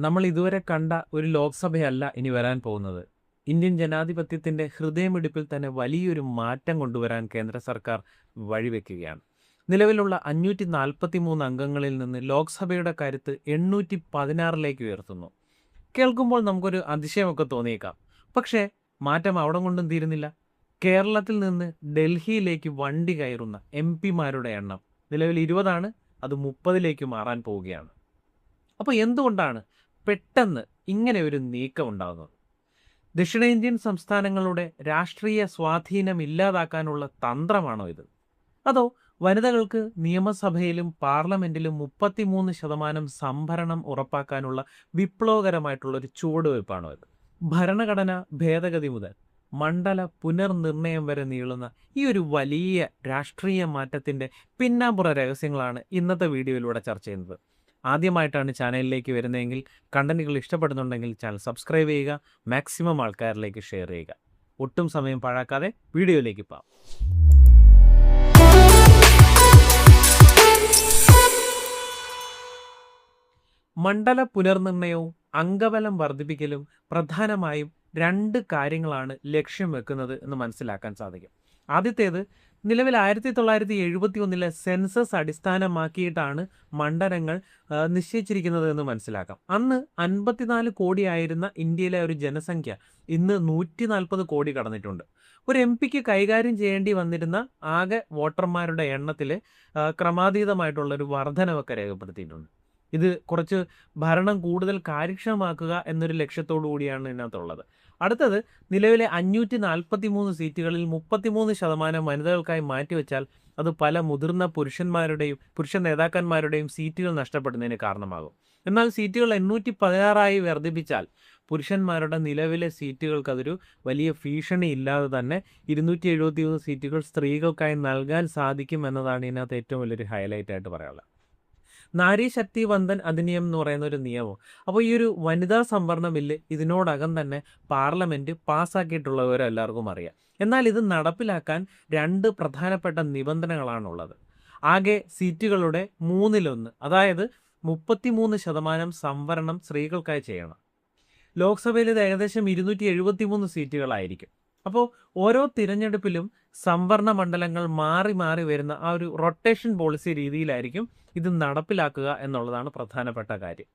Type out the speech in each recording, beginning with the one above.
നമ്മൾ ഇതുവരെ കണ്ട ഒരു ലോക്സഭയല്ല ഇനി വരാൻ പോകുന്നത്. ഇന്ത്യൻ ജനാധിപത്യത്തിന്റെ ഹൃദയമിടിപ്പിൽ തന്നെ വലിയൊരു മാറ്റം കൊണ്ടുവരാൻ കേന്ദ്ര സർക്കാർ വഴിവെക്കുകയാണ്. നിലവിലുള്ള 543 അംഗങ്ങളിൽ നിന്ന് ലോക്സഭയുടെ കരുത്ത് 816 ഉയർത്തുന്നു. കേൾക്കുമ്പോൾ നമുക്കൊരു അതിശയമൊക്കെ തോന്നിയേക്കാം. പക്ഷേ മാറ്റം അവിടം കൊണ്ടും തീരുന്നില്ല. കേരളത്തിൽ നിന്ന് ഡൽഹിയിലേക്ക് വണ്ടി കയറുന്ന എംപിമാരുടെ എണ്ണം നിലവിൽ 20 അത് 30 മാറാൻ പോവുകയാണ്. അപ്പോൾ എന്തുകൊണ്ടാണ് പെട്ടെന്ന് ഇങ്ങനെ ഒരു നീക്കം ഉണ്ടാകുന്നത്? ദക്ഷിണേന്ത്യൻ സംസ്ഥാനങ്ങളുടെ രാഷ്ട്രീയ സ്വാധീനം ഇല്ലാതാക്കാനുള്ള തന്ത്രമാണോ ഇത്? അതോ വനിതകൾക്ക് നിയമസഭയിലും പാർലമെന്റിലും 33% സംഭരണം ഉറപ്പാക്കാനുള്ള വിപ്ലവകരമായിട്ടുള്ള ഒരു ചുവടുവയ്പ്പാണോ ഇത്? ഭരണഘടന ഭേദഗതി മുതൽ മണ്ഡല പുനർനിർണയം വരെ നീളുന്ന ഈ ഒരു വലിയ രാഷ്ട്രീയ മാറ്റത്തിന്റെ പിന്നാമ്പുറ രഹസ്യങ്ങളാണ് ഇന്നത്തെ വീഡിയോയിലൂടെ ചർച്ച ചെയ്യുന്നത്. ആദ്യമായിട്ടാണ് ചാനലിലേക്ക് വരുന്നതെങ്കിൽ കണ്ടന്റുകൾ ഇഷ്ടപ്പെടുന്നുണ്ടെങ്കിൽ ചാനൽ സബ്സ്ക്രൈബ് ചെയ്യുക, മാക്സിമം ആൾക്കാരിലേക്ക് ഷെയർ ചെയ്യുക. ഒട്ടും സമയം പാഴാക്കാതെ വീഡിയോയിലേക്ക് പോകാം. മണ്ഡല പുനർനിർണയവും അംഗബലം വർദ്ധിപ്പിക്കലും പ്രധാനമായും 2 കാര്യങ്ങളാണ് ലക്ഷ്യം വെക്കുന്നത് എന്ന് മനസ്സിലാക്കാൻ സാധിക്കും. ആദ്യത്തേത്, നിലവിൽ 1971 സെൻസസ് അടിസ്ഥാനമാക്കിയിട്ടാണ് മണ്ഡലങ്ങൾ നിശ്ചയിച്ചിരിക്കുന്നത് എന്ന് മനസ്സിലാക്കാം. അന്ന് 54 കോടിയായിരുന്ന ഇന്ത്യയിലെ ഒരു ജനസംഖ്യ ഇന്ന് 140 കോടി കടന്നിട്ടുണ്ട്. ഒരു എം പിക്ക് കൈകാര്യം ചെയ്യേണ്ടി വന്നിരുന്ന ആകെ വോട്ടർമാരുടെ എണ്ണത്തിൽ ക്രമാതീതമായിട്ടുള്ളൊരു വർധനവൊക്കെ രേഖപ്പെടുത്തിയിട്ടുണ്ട്. ഇത് കുറച്ച് ഭരണം കൂടുതൽ കാര്യക്ഷമമാക്കുക എന്നൊരു ലക്ഷ്യത്തോടു കൂടിയാണ് ഇതിനകത്തുള്ളത്. അടുത്തത്, നിലവിലെ 543 സീറ്റുകളിൽ 33% വനിതകൾക്കായി മാറ്റിവെച്ചാൽ അത് പല മുതിർന്ന പുരുഷ നേതാക്കന്മാരുടെയും സീറ്റുകൾ നഷ്ടപ്പെടുന്നതിന് കാരണമാകും. എന്നാൽ സീറ്റുകൾ 816 വർദ്ധിപ്പിച്ചാൽ പുരുഷന്മാരുടെ നിലവിലെ സീറ്റുകൾക്ക് അതൊരു വലിയ ഭീഷണി ഇല്ലാതെ തന്നെ 273 സീറ്റുകൾ സ്ത്രീകൾക്കായി നൽകാൻ സാധിക്കും എന്നതാണ് ഇതിനകത്ത് ഏറ്റവും വലിയൊരു ഹൈലൈറ്റ് ആയിട്ട് പറയാനുള്ളത്. നാരി ശക്തി വന്ദൻ അധിനിയം എന്ന് പറയുന്ന ഒരു നിയമം. അപ്പോൾ ഈ ഒരു വനിതാ സംവരണ ബില്ല് ഇതിനോടകം തന്നെ പാർലമെന്റ് പാസ്സാക്കിയിട്ടുള്ളവരെ എല്ലാവർക്കും അറിയാം. എന്നാൽ ഇത് നടപ്പിലാക്കാൻ 2 പ്രധാനപ്പെട്ട നിബന്ധനകളാണുള്ളത്. ആകെ സീറ്റുകളുടെ 1/3, അതായത് 33% സംവരണം സ്ത്രീകൾക്കായി ചെയ്യണം. ലോക്സഭയിൽ ഇത് ഏകദേശം 273 സീറ്റുകളായിരിക്കും. അപ്പോൾ ഓരോ തിരഞ്ഞെടുപ്പിലും സംവരണ മണ്ഡലങ്ങൾ മാറി മാറി വരുന്ന ആ ഒരു റൊട്ടേഷൻ പോളിസി രീതിയിലായിരിക്കും ഇത് നടപ്പിലാക്കുക എന്നുള്ളതാണ് പ്രധാനപ്പെട്ട കാര്യം.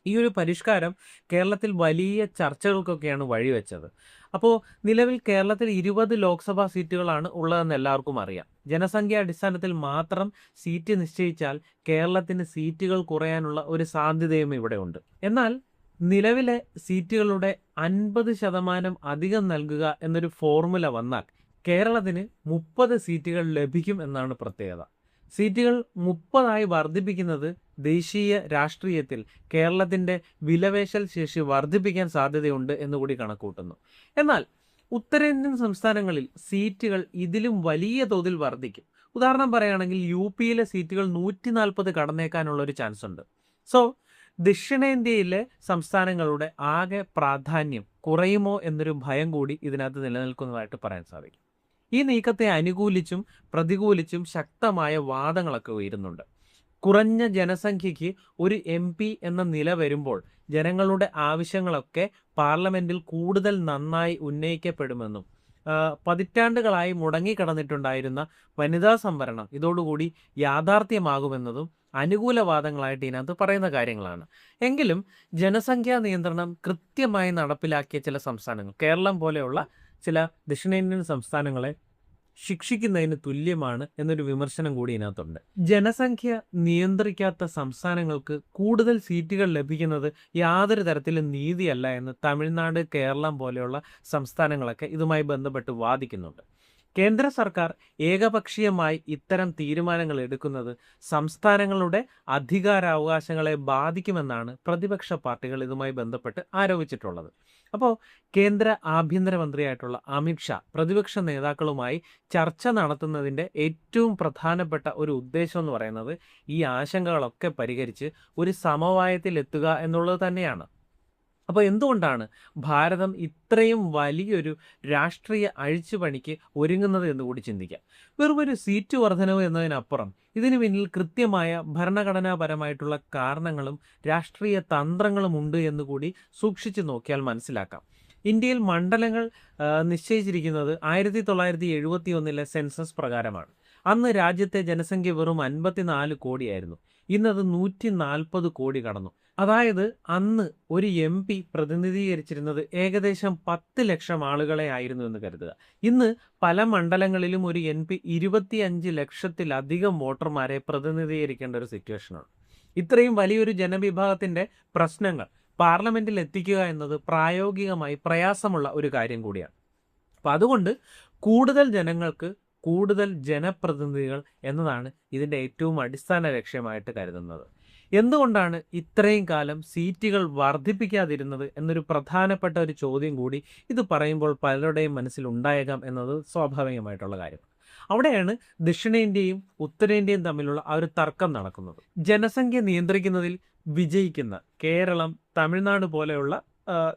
ഈ ഒരു പരിഷ്കാരം കേരളത്തിൽ വലിയ ചർച്ചകൾക്കൊക്കെയാണ് വഴിവെച്ചത്. അപ്പോൾ നിലവിൽ കേരളത്തിൽ 20 ലോക്സഭാ സീറ്റുകളാണ് ഉള്ളതെന്ന് എല്ലാവർക്കും അറിയാം. ജനസംഖ്യ അടിസ്ഥാനത്തിൽ മാത്രം സീറ്റ് നിശ്ചയിച്ചാൽ കേരളത്തിന് സീറ്റുകൾ കുറയാനുള്ള ഒരു സാധ്യതയും ഇവിടെ ഉണ്ട്. എന്നാൽ നിലവിലെ സീറ്റുകളുടെ 50% അധികം നൽകുക എന്നൊരു ഫോർമുല വന്നാൽ കേരളത്തിന് 30 സീറ്റുകൾ ലഭിക്കും എന്നാണ് പ്രത്യേകത. സീറ്റുകൾ 30 വർദ്ധിപ്പിക്കുന്നത് ദേശീയ രാഷ്ട്രീയത്തിൽ കേരളത്തിൻ്റെ വിലപേശൽ ശേഷി വർദ്ധിപ്പിക്കാൻ സാധ്യതയുണ്ട് എന്നുകൂടി കണക്കൂട്ടുന്നു. എന്നാൽ ഉത്തരേന്ത്യൻ സംസ്ഥാനങ്ങളിൽ സീറ്റുകൾ ഇതിലും വലിയ തോതിൽ വർദ്ധിക്കും. ഉദാഹരണം പറയുകയാണെങ്കിൽ UP-യിലെ സീറ്റുകൾ 140 കടന്നേക്കാനുള്ളൊരു ചാൻസ് ഉണ്ട്. സോ ദക്ഷിണേന്ത്യയിലെ സംസ്ഥാനങ്ങളുടെ ആകെ പ്രാധാന്യം കുറയുമോ എന്നൊരു ഭയം കൂടി ഇതിനകത്ത് നിലനിൽക്കുന്നതായിട്ട് പറയാൻ സാധിക്കും. ഈ നീക്കത്തെ അനുകൂലിച്ചും പ്രതികൂലിച്ചും ശക്തമായ വാദങ്ങളൊക്കെ ഉയരുന്നുണ്ട്. കുറഞ്ഞ ജനസംഖ്യയ്ക്ക് ഒരു MP എന്ന നില വരുമ്പോൾ ജനങ്ങളുടെ ആവശ്യങ്ങളൊക്കെ പാർലമെന്റിൽ കൂടുതൽ നന്നായി ഉന്നയിക്കപ്പെടുമെന്നും പതിറ്റാണ്ടുകളായി മുടങ്ങിക്കിടന്നിട്ടുണ്ടായിരുന്ന വനിതാ സംവരണം ഇതോടുകൂടി യാഥാർത്ഥ്യമാകുമെന്നതും അനുകൂല വാദങ്ങളായിട്ട് ഇതിനകത്ത് പറയുന്ന കാര്യങ്ങളാണ്. എങ്കിലും ജനസംഖ്യാ നിയന്ത്രണം കൃത്യമായി നടപ്പിലാക്കിയ ചില സംസ്ഥാനങ്ങൾ, കേരളം പോലെയുള്ള ചില ദക്ഷിണേന്ത്യൻ സംസ്ഥാനങ്ങളെ ശിക്ഷിക്കുന്നതിന് തുല്യമാണ് എന്നൊരു വിമർശനം കൂടി ഇതിനകത്തുണ്ട്. ജനസംഖ്യ നിയന്ത്രിക്കാത്ത സംസ്ഥാനങ്ങൾക്ക് കൂടുതൽ സീറ്റുകൾ ലഭിക്കുന്നത് യാതൊരു തരത്തിലും നീതിയല്ല എന്ന് തമിഴ്നാട്, കേരളം പോലെയുള്ള സംസ്ഥാനങ്ങളൊക്കെ ഇതുമായി ബന്ധപ്പെട്ട് വാദിക്കുന്നുണ്ട്. കേന്ദ്ര സർക്കാർ ഏകപക്ഷീയമായി ഇത്തരം തീരുമാനങ്ങൾ എടുക്കുന്നത് സംസ്ഥാനങ്ങളുടെ അധികാരാവകാശങ്ങളെ ബാധിക്കുമെന്നാണ് പ്രതിപക്ഷ പാർട്ടികൾ ഇതുമായി ബന്ധപ്പെട്ട് ആരോപിച്ചിട്ടുള്ളത്. അപ്പോൾ കേന്ദ്ര ആഭ്യന്തരമന്ത്രിയായിട്ടുള്ള അമിത് ഷാ പ്രതിപക്ഷ നേതാക്കളുമായി ചർച്ച നടത്തുന്നതിൻ്റെ ഏറ്റവും പ്രധാനപ്പെട്ട ഒരു ഉദ്ദേശം എന്ന് പറയുന്നത് ഈ ആശങ്കകളൊക്കെ പരിഹരിച്ച് ഒരു സമവായത്തിൽ എത്തുക എന്നുള്ളത് തന്നെയാണ്. അപ്പോൾ എന്തുകൊണ്ടാണ് ഭാരതം ഇത്രയും വലിയൊരു രാഷ്ട്രീയ അഴിച്ചുപണിക്ക് ഒരുങ്ങുന്നത് എന്ന് കൂടി ചിന്തിക്കാം. വെറുമൊരു സീറ്റ് വർധനവ് എന്നതിനപ്പുറം ഇതിന് പിന്നിൽ കൃത്യമായ ഭരണഘടനാപരമായിട്ടുള്ള കാരണങ്ങളും രാഷ്ട്രീയ തന്ത്രങ്ങളും ഉണ്ട് എന്ന് കൂടി സൂക്ഷിച്ചു നോക്കിയാൽ മനസ്സിലാക്കാം. ഇന്ത്യയിൽ മണ്ഡലങ്ങൾ നിശ്ചയിച്ചിരിക്കുന്നത് 1971 സെൻസസ് പ്രകാരമാണ്. അന്ന് രാജ്യത്തെ ജനസംഖ്യ വെറും 54 കോടിയായിരുന്നു. ഇന്നത് 140 കോടി കടന്നു. അതായത് അന്ന് ഒരു MP പ്രതിനിധീകരിച്ചിരുന്നത് ഏകദേശം 10 ലക്ഷം ആളുകളെ ആയിരുന്നു എന്ന് കരുതുക. ഇന്ന് പല മണ്ഡലങ്ങളിലും ഒരു MP 25 ലക്ഷത്തിലധികം വോട്ടർമാരെ പ്രതിനിധീകരിക്കേണ്ട ഒരു സിറ്റുവേഷനാണ്. ഇത്രയും വലിയൊരു ജനവിഭാഗത്തിൻ്റെ പ്രശ്നങ്ങൾ പാർലമെന്റിൽ എത്തിക്കുക എന്നത് പ്രായോഗികമായി പ്രയാസമുള്ള ഒരു കാര്യം കൂടിയാണ്. അപ്പം അതുകൊണ്ട് കൂടുതൽ ജനങ്ങൾക്ക് കൂടുതൽ ജനപ്രതിനിധികൾ എന്നതാണ് ഇതിൻ്റെ ഏറ്റവും അടിസ്ഥാന ലക്ഷ്യമായിട്ട് കരുതുന്നത്. എന്തുകൊണ്ടാണ് ഇത്രയും കാലം സീറ്റുകൾ വർദ്ധിപ്പിക്കാതിരുന്നത് എന്നൊരു പ്രധാനപ്പെട്ട ഒരു ചോദ്യം കൂടി ഇത് പറയുമ്പോൾ പലരുടെയും മനസ്സിൽ ഉണ്ടായേക്കാം എന്നത് സ്വാഭാവികമായിട്ടുള്ള കാര്യമാണ്. അവിടെയാണ് ദക്ഷിണേന്ത്യയും ഉത്തരേന്ത്യയും തമ്മിലുള്ള ആ ഒരു തർക്കം നടക്കുന്നത്. ജനസംഖ്യ നിയന്ത്രിക്കുന്നതിൽ വിജയിക്കുന്ന കേരളം, തമിഴ്നാട് പോലെയുള്ള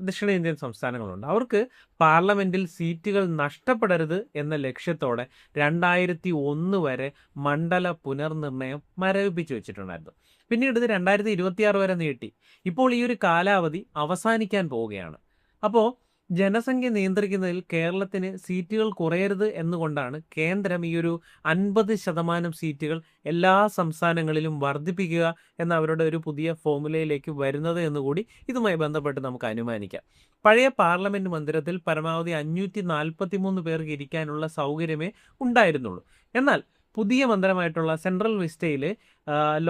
ദക്ഷിണേന്ത്യൻ സംസ്ഥാനങ്ങളുണ്ട്. അവർക്ക് പാർലമെന്റിൽ സീറ്റുകൾ നഷ്ടപ്പെടരുത് എന്ന ലക്ഷ്യത്തോടെ 2001 വരെ മണ്ഡല പുനർനിർണയം മരവിപ്പിച്ചു വെച്ചിട്ടുണ്ടായിരുന്നു. പിന്നീട് ഇത് 2026 വരെ നീട്ടി. ഇപ്പോൾ ഈ ഒരു കാലാവധി അവസാനിക്കാൻ പോവുകയാണ്. അപ്പോൾ ജനസംഖ്യ നിയന്ത്രിക്കുന്നതിൽ കേരളത്തിന് സീറ്റുകൾ കുറയരുത് എന്നുകൊണ്ടാണ് കേന്ദ്രം ഈ ഒരു 50% സീറ്റുകൾ എല്ലാ സംസ്ഥാനങ്ങളിലും വർദ്ധിപ്പിക്കുക എന്ന അവരുടെ ഒരു പുതിയ ഫോർമുലയിലേക്ക് വരുന്നത് എന്നുകൂടി ഇതുമായി ബന്ധപ്പെട്ട് നമുക്ക് അനുമാനിക്കാം. പഴയ പാർലമെന്റ് മന്ദിരത്തിൽ പരമാവധി 543 പേർക്ക് ഇരിക്കാനുള്ള സൗകര്യമേ ഉണ്ടായിരുന്നുള്ളൂ. എന്നാൽ പുതിയ മന്ദിരമായിട്ടുള്ള സെൻട്രൽ വിസ്റ്റയിൽ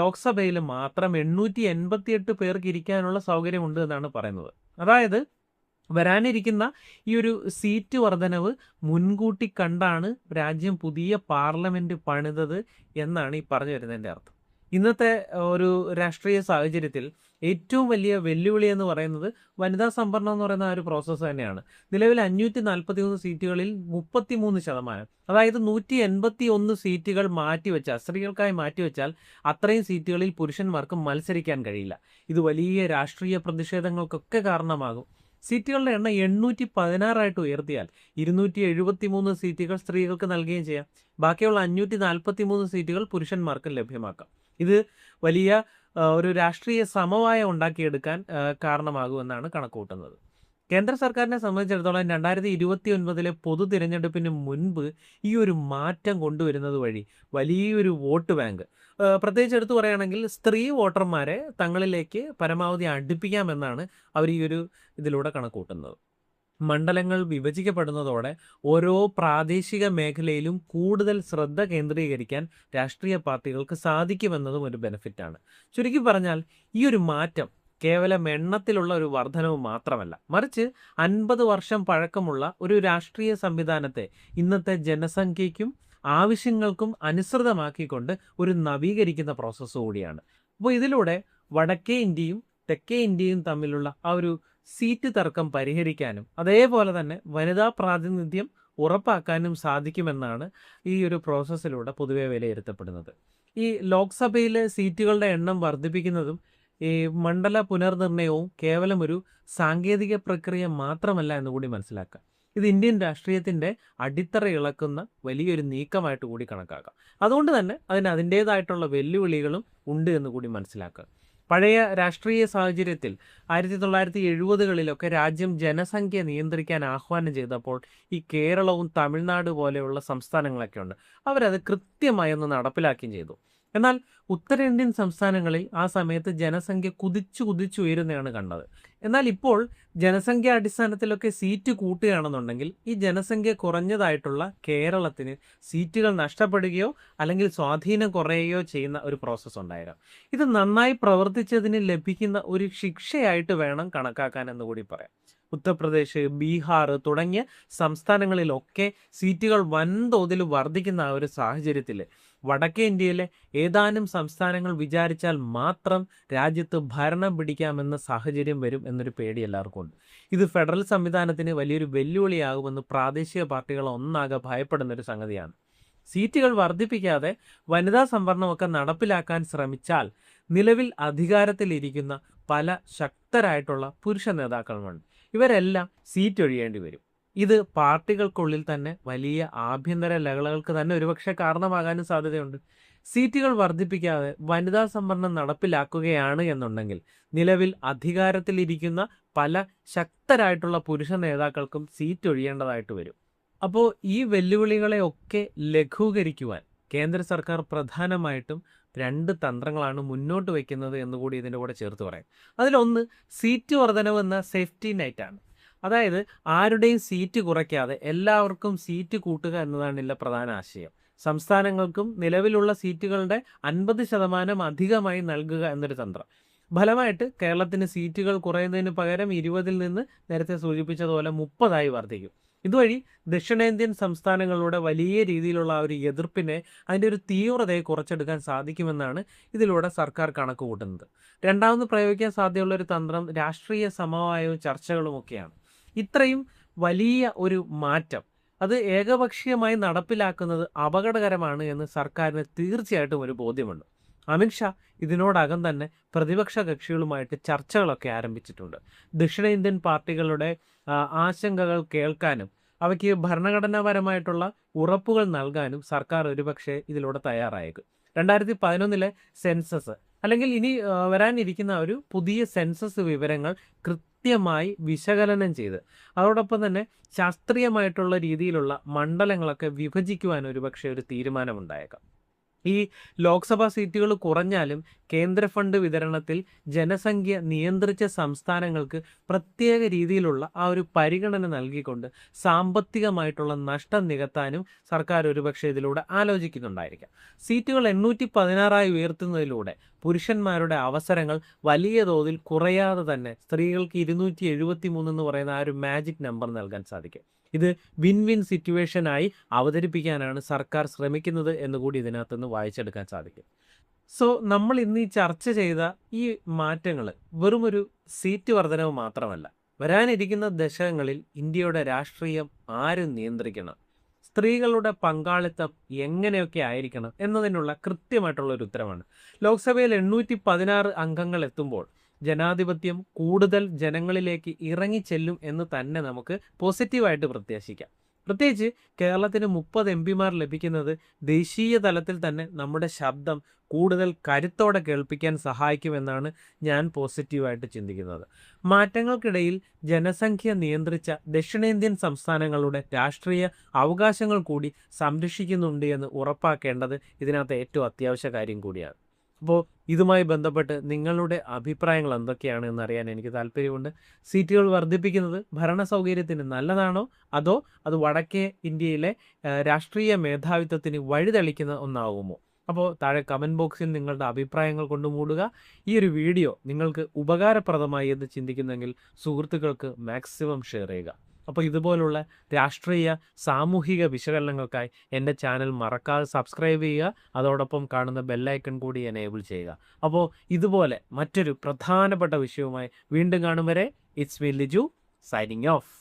ലോക്സഭയിൽ മാത്രം 888 പേർക്ക് ഇരിക്കാനുള്ള സൗകര്യമുണ്ട് എന്നാണ് പറയുന്നത്. അതായത് വരാനിരിക്കുന്ന ഈ ഒരു സീറ്റ് വർധനവ് മുൻകൂട്ടി കണ്ടാണ് രാജ്യം പുതിയ പാർലമെന്റ് പണിതത് എന്നാണ് ഈ പറഞ്ഞു വരുന്നതിൻ്റെ അർത്ഥം. ഇന്നത്തെ ഒരു രാഷ്ട്രീയ സാഹചര്യത്തിൽ ഏറ്റവും വലിയ വെല്ലുവിളി എന്ന് പറയുന്നത് വനിതാ സംവരണം എന്ന് പറയുന്ന ആ ഒരു പ്രോസസ്സ് തന്നെയാണ്. നിലവിൽ 543 സീറ്റുകളിൽ 33%, അതായത് 181 സീറ്റുകൾ മാറ്റിവെച്ചാൽ, സ്ത്രീകൾക്കായി മാറ്റിവെച്ചാൽ അത്രയും സീറ്റുകളിൽ പുരുഷന്മാർക്ക് മത്സരിക്കാൻ കഴിയില്ല. ഇത് വലിയ രാഷ്ട്രീയ പ്രതിഷേധങ്ങൾക്കൊക്കെ കാരണമാകും. സീറ്റുകളുടെ എണ്ണം 816 ഉയർത്തിയാൽ 273 സീറ്റുകൾ സ്ത്രീകൾക്ക് നൽകുകയും ചെയ്യാം. ബാക്കിയുള്ള 543 സീറ്റുകൾ പുരുഷന്മാർക്ക് ലഭ്യമാക്കാം. ഇത് വലിയ ഒരു രാഷ്ട്രീയ സമവായം ഉണ്ടാക്കിയെടുക്കാൻ കാരണമാകുമെന്നാണ് കണക്കുകൂട്ടുന്നത്. കേന്ദ്ര സർക്കാരിനെ സംബന്ധിച്ചിടത്തോളം 2029 പൊതു തിരഞ്ഞെടുപ്പിന് മുൻപ് ഈ ഒരു മാറ്റം കൊണ്ടുവരുന്നത് വഴി വലിയൊരു വോട്ട് ബാങ്ക്, പ്രത്യേകിച്ച് എടുത്തു പറയുകയാണെങ്കിൽ സ്ത്രീ വോട്ടർമാരെ തങ്ങളിലേക്ക് പരമാവധി അടുപ്പിക്കാമെന്നാണ് അവർ ഈ ഒരു ഇതിലൂടെ കണക്കുകൂട്ടുന്നത്. മണ്ഡലങ്ങൾ വിഭജിക്കപ്പെടുന്നതോടെ ഓരോ പ്രാദേശിക മേഖലയിലും കൂടുതൽ ശ്രദ്ധ കേന്ദ്രീകരിക്കാൻ രാഷ്ട്രീയ പാർട്ടികൾക്ക് സാധിക്കുമെന്നതും ഒരു ബെനിഫിറ്റാണ്. ചുരുക്കി പറഞ്ഞാൽ ഈ ഒരു മാറ്റം കേവലം എണ്ണത്തിലുള്ള ഒരു വർധനവ് മാത്രമല്ല, മറിച്ച് 50 വർഷം പഴക്കമുള്ള ഒരു രാഷ്ട്രീയ സംവിധാനത്തെ ഇന്നത്തെ ജനസംഖ്യയ്ക്കും ആവശ്യങ്ങൾക്കും അനുസൃതമാക്കിക്കൊണ്ട് ഒരു നവീകരിക്കുന്ന പ്രോസസ്സ് കൂടിയാണ്. അപ്പോൾ ഇതിലൂടെ വടക്കേ ഇന്ത്യയും തെക്കേ ഇന്ത്യയും തമ്മിലുള്ള ആ ഒരു സീറ്റ് തർക്കം പരിഹരിക്കാനും അതേപോലെ തന്നെ വനിതാ പ്രാതിനിധ്യം ഉറപ്പാക്കാനും സാധിക്കുമെന്നാണ് ഈ ഒരു പ്രോസസ്സിലൂടെ പൊതുവെ വിലയിരുത്തപ്പെടുന്നത്. ഈ ലോക്സഭയിലെ സീറ്റുകളുടെ എണ്ണം വർദ്ധിപ്പിക്കുന്നതും ഈ മണ്ഡല പുനർനിർണയവും കേവലം ഒരു സാങ്കേതിക പ്രക്രിയ മാത്രമല്ല എന്നുകൂടി മനസ്സിലാക്കാം. ഇത് ഇന്ത്യൻ രാഷ്ട്രീയത്തിൻ്റെ അടിത്തറ ഇളക്കുന്ന വലിയൊരു നീക്കമായിട്ട് കൂടി കണക്കാക്കാം. അതുകൊണ്ട് തന്നെ അതിൻ്റേതായിട്ടുള്ള വെല്ലുവിളികളും ഉണ്ട് എന്ന് കൂടി മനസ്സിലാക്കുക. പഴയ രാഷ്ട്രീയ സാഹചര്യത്തിൽ 1970കളിലൊക്കെ രാജ്യം ജനസംഖ്യ നിയന്ത്രിക്കാൻ ആഹ്വാനം ചെയ്തപ്പോൾ ഈ കേരളവും തമിഴ്നാട് പോലെയുള്ള സംസ്ഥാനങ്ങളൊക്കെ ഉണ്ട്, അവരത് കൃത്യമായി ഒന്ന് നടപ്പിലാക്കുകയും ചെയ്തു. എന്നാൽ ഉത്തരേന്ത്യൻ സംസ്ഥാനങ്ങളിൽ ആ സമയത്ത് ജനസംഖ്യ കുതിച്ചു ഉയരുന്നതാണ് കണ്ടത്. എന്നാൽ ഇപ്പോൾ ജനസംഖ്യാ അടിസ്ഥാനത്തിലൊക്കെ സീറ്റ് കൂട്ടുകയാണെന്നുണ്ടെങ്കിൽ ഈ ജനസംഖ്യ കുറഞ്ഞതായിട്ടുള്ള കേരളത്തിന് സീറ്റുകൾ നഷ്ടപ്പെടുകയോ അല്ലെങ്കിൽ സ്വാധീനം കുറയുകയോ ചെയ്യുന്ന ഒരു പ്രോസസ്സ് ഉണ്ടായേക്കാം. ഇത് നന്നായി പ്രവർത്തിച്ചതിന് ലഭിക്കുന്ന ഒരു ശിക്ഷയായിട്ട് വേണം കണക്കാക്കാൻ എന്ന് കൂടി പറയാം. ഉത്തർപ്രദേശ്, ബീഹാർ തുടങ്ങിയ സംസ്ഥാനങ്ങളിലൊക്കെ സീറ്റുകൾ വൻതോതിൽ വർദ്ധിക്കുന്ന ആ ഒരു സാഹചര്യത്തിൽ വടക്കേ ഇന്ത്യയിലെ ഏതാനും സംസ്ഥാനങ്ങൾ വിചാരിച്ചാൽ മാത്രം രാജ്യത്ത് ഭരണം പിടിക്കാമെന്ന സാഹചര്യം വരും എന്നൊരു പേടി എല്ലാവർക്കും ഉണ്ട്. ഇത് ഫെഡറൽ സംവിധാനത്തിന് വലിയൊരു വെല്ലുവിളിയാകുമെന്ന് പ്രാദേശിക പാർട്ടികൾ ഒന്നാകെ ഭയപ്പെടുന്നൊരു സംഗതിയാണ്. സീറ്റുകൾ വർദ്ധിപ്പിക്കാതെ വനിതാ സംവരണമൊക്കെ നടപ്പിലാക്കാൻ ശ്രമിച്ചാൽ നിലവിൽ അധികാരത്തിലിരിക്കുന്ന പല ശക്തരായിട്ടുള്ള പുരുഷ നേതാക്കളുമുണ്ട്. ഇവരെല്ലാം സീറ്റ് ഒഴിയേണ്ടി വരും. ഇത് പാർട്ടികൾക്കുള്ളിൽ തന്നെ വലിയ ആഭ്യന്തര ലഹളകൾക്ക് തന്നെ ഒരുപക്ഷെ കാരണമാകാനും സാധ്യതയുണ്ട്. സീറ്റുകൾ വർദ്ധിപ്പിക്കാതെ വനിതാ സംവരണം നടപ്പിലാക്കുകയാണ് എന്നുണ്ടെങ്കിൽ നിലവിൽ അധികാരത്തിലിരിക്കുന്ന പല ശക്തരായിട്ടുള്ള പുരുഷ നേതാക്കൾക്കും സീറ്റ് ഒഴിയേണ്ടതായിട്ട് വരും. അപ്പോൾ ഈ വെല്ലുവിളികളെയൊക്കെ ലഘൂകരിക്കുവാൻ കേന്ദ്ര സർക്കാർ പ്രധാനമായിട്ടും 2 തന്ത്രങ്ങളാണ് മുന്നോട്ട് വയ്ക്കുന്നത് എന്നുകൂടി ഇതിൻ്റെ കൂടെ ചേർത്ത് പറയാം. അതിലൊന്ന് സീറ്റ് വർധനവ് എന്ന സേഫ്റ്റി നെറ്റാണ്. അതായത് ആരുടെയും സീറ്റ് കുറയ്ക്കാതെ എല്ലാവർക്കും സീറ്റ് കൂട്ടുക എന്നതാണ് ഇതിലെ പ്രധാന ആശയം. സംസ്ഥാനങ്ങൾക്കും നിലവിലുള്ള സീറ്റുകളുടെ 50% അധികമായി നൽകുക എന്നൊരു തന്ത്രം. ഫലമായിട്ട് കേരളത്തിന് സീറ്റുകൾ കുറയുന്നതിന് പകരം 20-ൽ നിന്ന് നേരത്തെ സൂചിപ്പിച്ചതുപോലെ 30 വർദ്ധിക്കും. ഇതുവഴി ദക്ഷിണേന്ത്യൻ സംസ്ഥാനങ്ങളുടെ വലിയ രീതിയിലുള്ള ആ ഒരു എതിർപ്പിനെ, അതിൻ്റെ ഒരു തീവ്രതയെ കുറച്ചെടുക്കാൻ സാധിക്കുമെന്നാണ് ഇതിലൂടെ സർക്കാർ കണക്ക് കൂട്ടുന്നത്. രണ്ടാമത് പ്രയോഗിക്കാൻ സാധ്യതയുള്ളൊരു തന്ത്രം രാഷ്ട്രീയ സമവായവും ചർച്ചകളുമൊക്കെയാണ്. ഇത്രയും വലിയ ഒരു മാറ്റം അത് ഏകപക്ഷീയമായി നടപ്പിലാക്കുന്നത് അപകടകരമാണ് എന്ന് സർക്കാരിന് തീർച്ചയായിട്ടും ഒരു ബോധ്യമുണ്ട്. അമിത്ഷാ ഇതിനോടകം തന്നെ പ്രതിപക്ഷ കക്ഷികളുമായിട്ട് ചർച്ചകളൊക്കെ ആരംഭിച്ചിട്ടുണ്ട്. ദക്ഷിണേന്ത്യൻ പാർട്ടികളുടെ ആശങ്കകൾ കേൾക്കാനും അവയ്ക്ക് ഭരണഘടനാപരമായിട്ടുള്ള ഉറപ്പുകൾ നൽകാനും സർക്കാർ ഒരുപക്ഷെ ഇതിലൂടെ തയ്യാറായേക്കും. 2011 സെൻസസ് അല്ലെങ്കിൽ ഇനി വരാനിരിക്കുന്ന ഒരു പുതിയ സെൻസസ് വിവരങ്ങൾ കൃത്യമായി വിശകലനം ചെയ്ത് അതോടൊപ്പം തന്നെ ശാസ്ത്രീയമായിട്ടുള്ള രീതിയിലുള്ള മണ്ഡലങ്ങളൊക്കെ വിഭജിക്കുവാൻ ഒരുപക്ഷെ ഒരു തീരുമാനമുണ്ടായേക്കാം. ഈ ലോക്സഭാ സീറ്റുകൾ കുറഞ്ഞാലും കേന്ദ്ര ഫണ്ട് വിതരണത്തിൽ ജനസംഖ്യ നിയന്ത്രിച്ച സംസ്ഥാനങ്ങൾക്ക് പ്രത്യേക രീതിയിലുള്ള ആ ഒരു പരിഗണന നൽകിക്കൊണ്ട് സാമ്പത്തികമായിട്ടുള്ള നഷ്ടം നികത്താനും സർക്കാർ ഒരുപക്ഷെ ഇതിലൂടെ ആലോചിക്കുന്നുണ്ടായിരിക്കാം. സീറ്റുകൾ 816 ഉയർത്തുന്നതിലൂടെ പുരുഷന്മാരുടെ അവസരങ്ങൾ വലിയ തോതിൽ കുറയാതെ തന്നെ സ്ത്രീകൾക്ക് 273 എന്ന് പറയുന്ന ആ ഒരു മാജിക് നമ്പർ നൽകാൻ സാധിക്കും. ഇത് വിൻ വിൻ സിറ്റുവേഷനായി അവതരിപ്പിക്കാനാണ് സർക്കാർ ശ്രമിക്കുന്നത് എന്നുകൂടി ഇതിനകത്തുനിന്ന് വായിച്ചെടുക്കാൻ സാധിക്കും. സോ നമ്മൾ ഇന്ന് ഈ ചർച്ച ചെയ്ത ഈ മാറ്റങ്ങൾ വെറുമൊരു സീറ്റ് വർധനവ് മാത്രമല്ല, വരാനിരിക്കുന്ന ദശകങ്ങളിൽ ഇന്ത്യയുടെ രാഷ്ട്രീയം ആര് നിയന്ത്രിക്കണം, സ്ത്രീകളുടെ പങ്കാളിത്തം എങ്ങനെയൊക്കെ ആയിരിക്കണം എന്നതിനുള്ള കൃത്യമായിട്ടുള്ളൊരു ഉത്തരമാണ്. ലോക്സഭയിൽ 816 അംഗങ്ങൾ എത്തുമ്പോൾ ജനാധിപത്യം കൂടുതൽ ജനങ്ങളിലേക്ക് ഇറങ്ങിച്ചെല്ലും എന്ന് തന്നെ നമുക്ക് പോസിറ്റീവായിട്ട് പ്രത്യാശിക്കാം. പ്രത്യേകിച്ച് കേരളത്തിന് 30 എംപിമാർ ലഭിക്കുന്നത് ദേശീയ തലത്തിൽ തന്നെ നമ്മുടെ ശബ്ദം കൂടുതൽ കരുത്തോടെ കേൾപ്പിക്കാൻ സഹായിക്കുമെന്നാണ് ഞാൻ പോസിറ്റീവായിട്ട് ചിന്തിക്കുന്നത്. മാറ്റങ്ങൾക്കിടയിൽ ജനസംഖ്യ നിയന്ത്രിച്ച ദക്ഷിണേന്ത്യൻ സംസ്ഥാനങ്ങളുടെ രാഷ്ട്രീയ അവകാശങ്ങൾ കൂടി സംരക്ഷിക്കുന്നുണ്ട് എന്ന് ഉറപ്പാക്കേണ്ടത് ഇതിനകത്ത് ഏറ്റവും അത്യാവശ്യ കാര്യം കൂടിയാണ്. അപ്പോൾ ഇതുമായി ബന്ധപ്പെട്ട് നിങ്ങളുടെ അഭിപ്രായങ്ങൾ എന്തൊക്കെയാണ് എന്നറിയാൻ എനിക്ക് താല്പര്യമുണ്ട്. സീറ്റുകൾ വർദ്ധിപ്പിക്കുന്നത് ഭരണ സൗകര്യത്തിന് നല്ലതാണോ, അതോ അത് വടക്കേ ഇന്ത്യയിലെ രാഷ്ട്രീയ മേധാവിത്വത്തിന് വഴിതെളിക്കുന്ന ഒന്നാകുമോ? അപ്പോൾ താഴെ കമൻറ്റ് ബോക്സിൽ നിങ്ങളുടെ അഭിപ്രായങ്ങൾ കൊണ്ട് മൂടുക. ഈ ഒരു വീഡിയോ നിങ്ങൾക്ക് ഉപകാരപ്രദമായി എന്ന് ചിന്തിക്കുന്നെങ്കിൽ സുഹൃത്തുക്കൾക്ക് മാക്സിമം ഷെയർ ചെയ്യുക. അപ്പോൾ ഇതുപോലുള്ള രാഷ്ട്രീയ സാമൂഹിക വിശകലനങ്ങൾക്കായി എൻ്റെ ചാനൽ മറക്കാതെ സബ്സ്ക്രൈബ് ചെയ്യുക. അതോടൊപ്പം കാണുന്ന ബെല്ലൈക്കൺ കൂടി എനേബിൾ ചെയ്യുക. അപ്പോൾ ഇതുപോലെ മറ്റൊരു പ്രധാനപ്പെട്ട വിഷയവുമായി വീണ്ടും കാണും വരെ it's me Liju signing off.